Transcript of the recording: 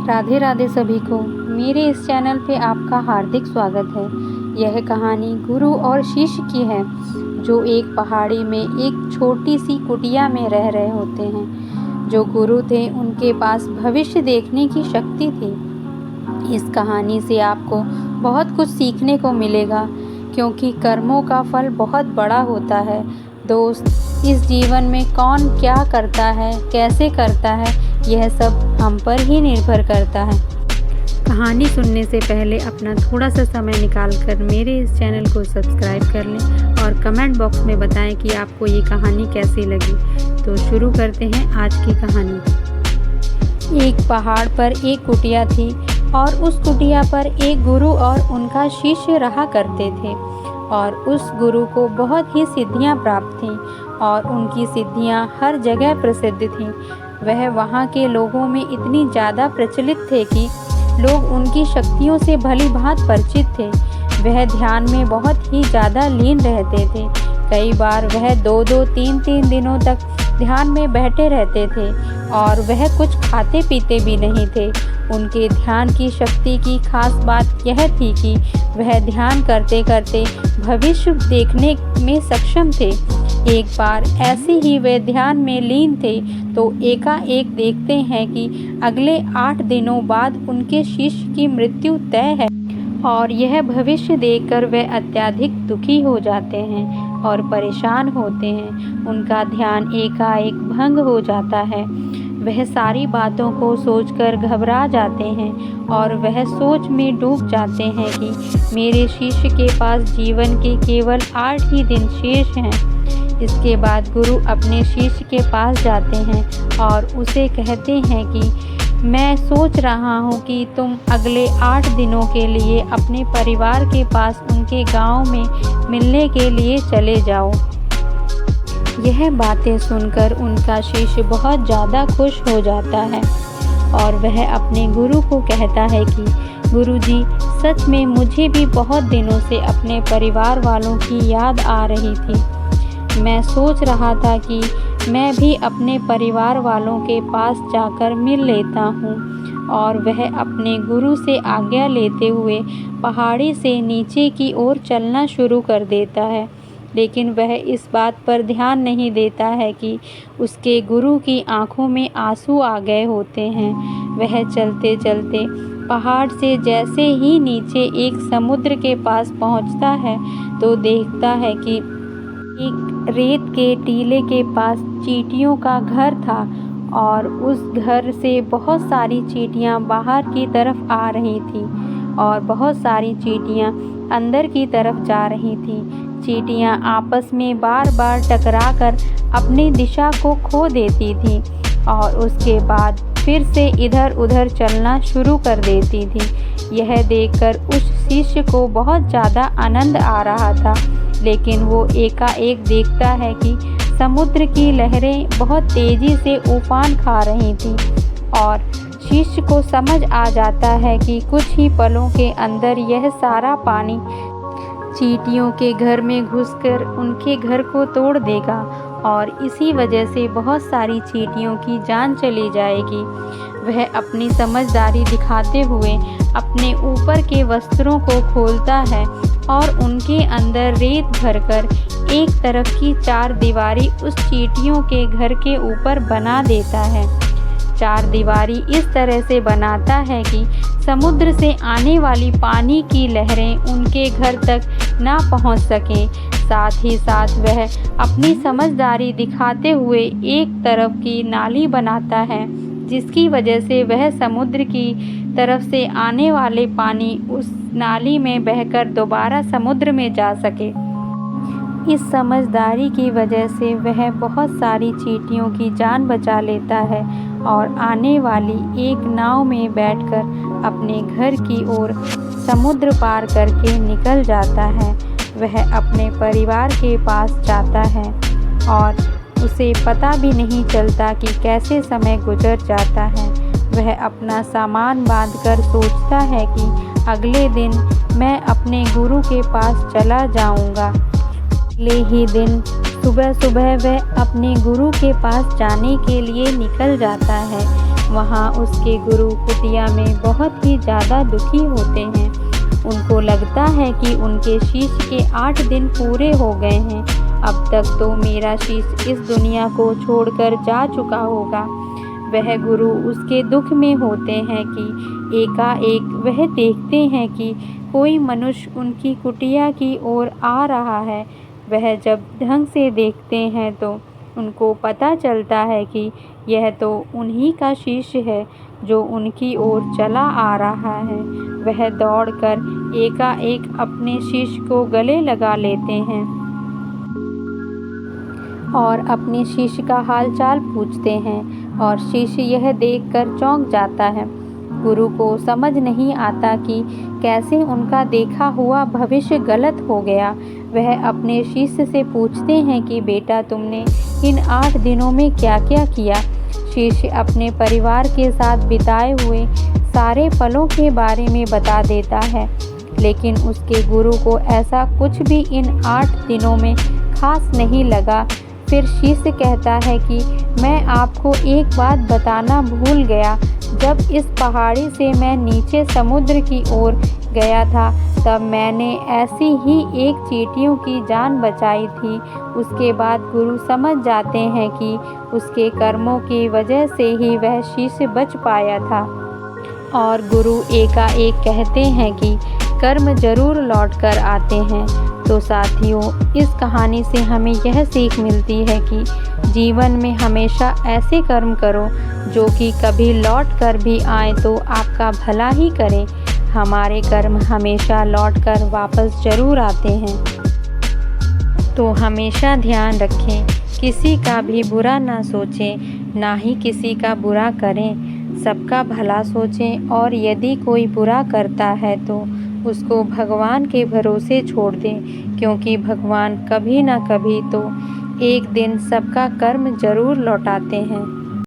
राधे राधे सभी को। मेरे इस चैनल पे आपका हार्दिक स्वागत है। यह कहानी गुरु और शिष्य की है जो एक पहाड़ी में एक छोटी सी कुटिया में रह रहे होते हैं। जो गुरु थे उनके पास भविष्य देखने की शक्ति थी। इस कहानी से आपको बहुत कुछ सीखने को मिलेगा क्योंकि कर्मों का फल बहुत बड़ा होता है। दोस्त, इस जीवन में कौन क्या करता है, कैसे करता है, यह सब हम पर ही निर्भर करता है। कहानी सुनने से पहले अपना थोड़ा सा समय निकालकर मेरे इस चैनल को सब्सक्राइब कर लें और कमेंट बॉक्स में बताएं कि आपको ये कहानी कैसी लगी। तो शुरू करते हैं आज की कहानी। एक पहाड़ पर एक कुटिया थी और उस कुटिया पर एक गुरु और उनका शिष्य रहा करते थे और उस गुरु को बहुत ही सिद्धियां प्राप्त थीं और उनकी सिद्धियां हर जगह प्रसिद्ध थीं। वह वहाँ के लोगों में इतनी ज़्यादा प्रचलित थे कि लोग उनकी शक्तियों से भली भांति परिचित थे। वह ध्यान में बहुत ही ज़्यादा लीन रहते थे। कई बार वह 2-2, 3-3 दिनों तक ध्यान में बैठे रहते थे और वह कुछ खाते पीते भी नहीं थे। उनके ध्यान की शक्ति की खास बात यह थी कि वह ध्यान करते करते भविष्य देखने में सक्षम थे। एक बार ऐसे ही वे ध्यान में लीन थे तो एकाएक देखते हैं कि अगले 8 दिनों बाद उनके शिष्य की मृत्यु तय है और यह भविष्य देखकर वे अत्यधिक दुखी हो जाते हैं और परेशान होते हैं। उनका ध्यान एकाएक भंग हो जाता है। वह सारी बातों को सोचकर घबरा जाते हैं और वह सोच में डूब जाते हैं कि मेरे शिष्य के पास जीवन के केवल 8 ही दिन शेष हैं। इसके बाद गुरु अपने शिष्य के पास जाते हैं और उसे कहते हैं कि मैं सोच रहा हूँ कि तुम अगले 8 दिनों के लिए अपने परिवार के पास उनके गांव में मिलने के लिए चले जाओ। यह बातें सुनकर उनका शिष्य बहुत ज़्यादा खुश हो जाता है और वह अपने गुरु को कहता है कि गुरुजी, सच में मुझे भी बहुत दिनों से अपने परिवार वालों की याद आ रही थी। मैं सोच रहा था कि मैं भी अपने परिवार वालों के पास जाकर मिल लेता हूँ और वह अपने गुरु से आज्ञा लेते हुए पहाड़ी से नीचे की ओर चलना शुरू कर देता है। लेकिन वह इस बात पर ध्यान नहीं देता है कि उसके गुरु की आंखों में आंसू आ गए होते हैं। वह चलते चलते पहाड़ से जैसे ही नीचे एक समुद्र के पास पहुँचता है तो देखता है कि एक रेत के टीले के पास चींटियों का घर था और उस घर से बहुत सारी चींटियां बाहर की तरफ आ रही थीं और बहुत सारी चींटियां अंदर की तरफ जा रही थीं। चींटियां आपस में बार बार टकराकर अपनी दिशा को खो देती थीं और उसके बाद फिर से इधर उधर चलना शुरू कर देती थीं। यह देखकर उस शिष्य को बहुत ज़्यादा आनंद आ रहा था, लेकिन वो एकाएक देखता है कि समुद्र की लहरें बहुत तेज़ी से उफान खा रही थीं और शिष्य को समझ आ जाता है कि कुछ ही पलों के अंदर यह सारा पानी चींटियों के घर में घुसकर उनके घर को तोड़ देगा और इसी वजह से बहुत सारी चींटियों की जान चली जाएगी। वह अपनी समझदारी दिखाते हुए अपने ऊपर के वस्त्रों को खोलता है और उनके अंदर रेत भरकर एक तरफ की 4 दीवारी उस चींटियों के घर के ऊपर बना देता है। 4 दीवारी इस तरह से बनाता है कि समुद्र से आने वाली पानी की लहरें उनके घर तक ना पहुंच सकें। साथ ही साथ वह अपनी समझदारी दिखाते हुए एक तरफ की नाली बनाता है जिसकी वजह से वह समुद्र की तरफ से आने वाले पानी उस नाली में बहकर दोबारा समुद्र में जा सके। इस समझदारी की वजह से वह बहुत सारी चींटियों की जान बचा लेता है और आने वाली एक नाव में बैठकर अपने घर की ओर समुद्र पार करके निकल जाता है। वह अपने परिवार के पास जाता है और उसे पता भी नहीं चलता कि कैसे समय गुजर जाता है। वह अपना सामान बांधकर सोचता है कि अगले दिन मैं अपने गुरु के पास चला जाऊंगा। अगले ही दिन सुबह सुबह वह अपने गुरु के पास जाने के लिए निकल जाता है। वहाँ उसके गुरु कुटिया में बहुत ही ज़्यादा दुखी होते हैं। उनको लगता है कि उनके शिष्य के 8 दिन पूरे हो गए हैं, अब तक तो मेरा शिष्य इस दुनिया को छोड़कर जा चुका होगा। वह गुरु उसके दुख में होते हैं कि एकाएक वह देखते हैं कि कोई मनुष्य उनकी कुटिया की ओर आ रहा है। वह जब ढंग से देखते हैं तो उनको पता चलता है कि यह तो उन्हीं का शिष्य है जो उनकी ओर चला आ रहा है। वह दौड़कर एकाएक अपने शिष्य को गले लगा लेते हैं और अपने शिष्य का हालचाल पूछते हैं और शिष्य यह देखकर चौंक जाता है। गुरु को समझ नहीं आता कि कैसे उनका देखा हुआ भविष्य गलत हो गया। वह अपने शिष्य से पूछते हैं कि बेटा तुमने इन 8 दिनों में क्या क्या किया। शिष्य अपने परिवार के साथ बिताए हुए सारे पलों के बारे में बता देता है, लेकिन उसके गुरु को ऐसा कुछ भी इन 8 दिनों में खास नहीं लगा। फिर शिष्य कहता है कि मैं आपको एक बात बताना भूल गया, जब इस पहाड़ी से मैं नीचे समुद्र की ओर गया था तब मैंने ऐसी ही एक चींटियों की जान बचाई थी। उसके बाद गुरु समझ जाते हैं कि उसके कर्मों की वजह से ही वह शिष्य बच पाया था और गुरु एकाएक कहते हैं कि कर्म जरूर लौट कर आते हैं। तो साथियों, इस कहानी से हमें यह सीख मिलती है कि जीवन में हमेशा ऐसे कर्म करो जो कि कभी लौट कर भी आए तो आपका भला ही करें। हमारे कर्म हमेशा लौट कर वापस जरूर आते हैं। तो हमेशा ध्यान रखें, किसी का भी बुरा ना सोचें, ना ही किसी का बुरा करें। सबका भला सोचें और यदि कोई बुरा करता है तो उसको भगवान के भरोसे छोड़ दें, क्योंकि भगवान कभी ना कभी तो एक दिन सबका कर्म जरूर लौटाते हैं।